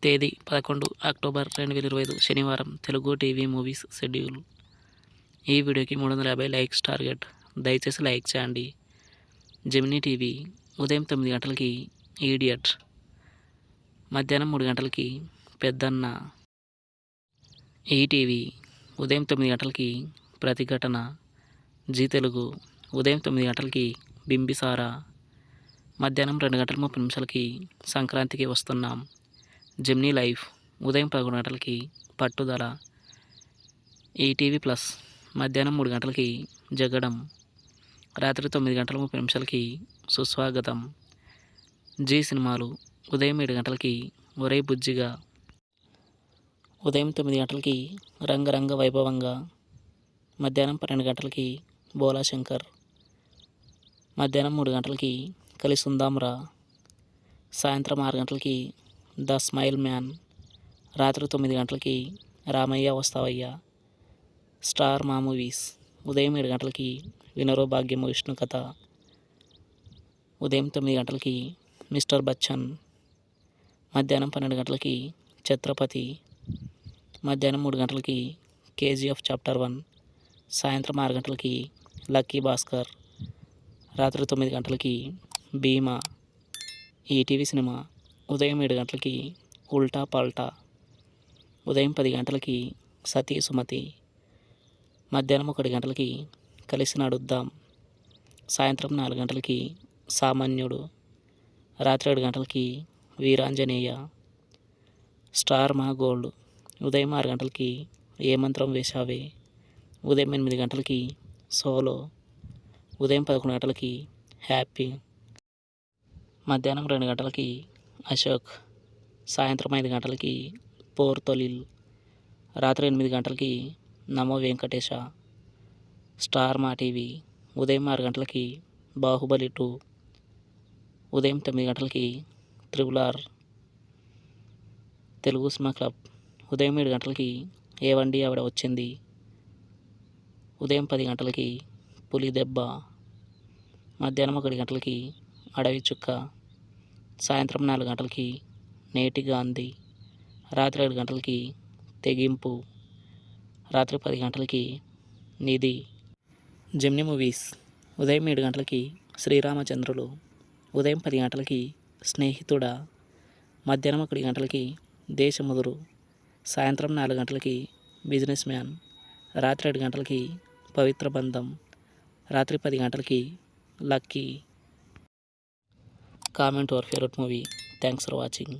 తేదీ 11 అక్టోబర్ 2025 శనివారం. Telugu TV movies schedule. ఈ వీడియోకి 350 లైక్స్ టార్గెట్. దయచేసి లైక్ చేయండి. జెమినీ టీవీ ఉదయం 9 గంటలకి ఈడియట్, మధ్యాహ్నం 3 గంటలకి పెద్దన్న. ఈటీవీ ఉదయం 9 గంటలకి ప్రతిఘటన. జీ తెలుగు ఉదయం 9 గంటలకి బింబిసారా, మధ్యాహ్నం 2 గంటల 30 నిమిషాలకి సంక్రాంతికి వస్తున్నాం. జెమినీ లైఫ్ ఉదయం 11 గంటలకి పట్టుదల. ఈటీవీ ప్లస్ మధ్యాహ్నం 3 గంటలకి జగడం, రాత్రి 9 గంటల 30 నిమిషాలకి సుస్వాగతం. జీ సినిమాలు ఉదయం 7 గంటలకి ఒరే బుజ్జిగా, ఉదయం 9 గంటలకి రంగరంగ వైభవంగా, మధ్యాహ్నం 12 గంటలకి బోలా శంకర్, మధ్యాహ్నం 3 గంటలకి కలిసుందాంరా, సాయంత్రం 6 గంటలకి ద స్మైల్ మ్యాన్, రాత్రి 9 గంటలకి రామయ్య వస్తావయ్య. స్టార్ మా మూవీస్ ఉదయం 7 గంటలకి వినరో భాగ్యము విష్ణు కథ, ఉదయం 9 గంటలకి మిస్టర్ బచ్చన్, మధ్యాహ్నం 12 గంటలకి ఛత్రపతి, మధ్యాహ్నం 3 గంటలకి కేజీఎఫ్ చాప్టర్ 1, సాయంత్రం 6 గంటలకి లక్కీ భాస్కర్, రాత్రి 9 గంటలకి భీమా. ఈటీవీ సినిమా ఉదయం 7 గంటలకి ఉల్టా పల్టా, ఉదయం 10 గంటలకి సతీ సుమతి, మధ్యాహ్నం 1 గంటలకి కలిసి నడుద్దాం, సాయంత్రం 4 గంటలకి సామాన్యుడు, రాత్రి 7 గంటలకి వీరాంజనేయ. స్టార్ మా గోల్డ్ ఉదయం 6 గంటలకి ఏ మంత్రం వేశావే, ఉదయం 8 గంటలకి సోలో, ఉదయం 11 గంటలకి హ్యాపీ, మధ్యాహ్నం 2 గంటలకి అశోక్, సాయంత్రం 5 గంటలకి పోర్తొలిల్, రాత్రి 8 గంటలకి నమో వెంకటేశ. స్టార్ మా టీవీ ఉదయం 6 గంటలకి బాహుబలి 2, ఉదయం 9 గంటలకి RRR. తెలుగు సినిమా క్లబ్ ఉదయం 7 గంటలకి ఏవండి ఆవిడ వచ్చింది, ఉదయం 10 గంటలకి పులి దెబ్బ, మధ్యాహ్నం 1 గంటలకి అడవి చుక్క, సాయంత్రం 4 గంటలకి నేటి గాంధీ, రాత్రి 7 గంటలకి తెగింపు, రాత్రి 10 గంటలకి నిధి. జెమినీ మూవీస్ ఉదయం 7 గంటలకి శ్రీరామచంద్రులు, ఉదయం 10 గంటలకి స్నేహితుడా, మధ్యాహ్నం 1 గంటలకి దేశముదురు, సాయంత్రం 4 గంటలకి బిజినెస్ మ్యాన్, రాత్రి 7 గంటలకి పవిత్ర బంధం, రాత్రి 10 గంటలకి lucky. Comment your favourite movie. Thanks for watching.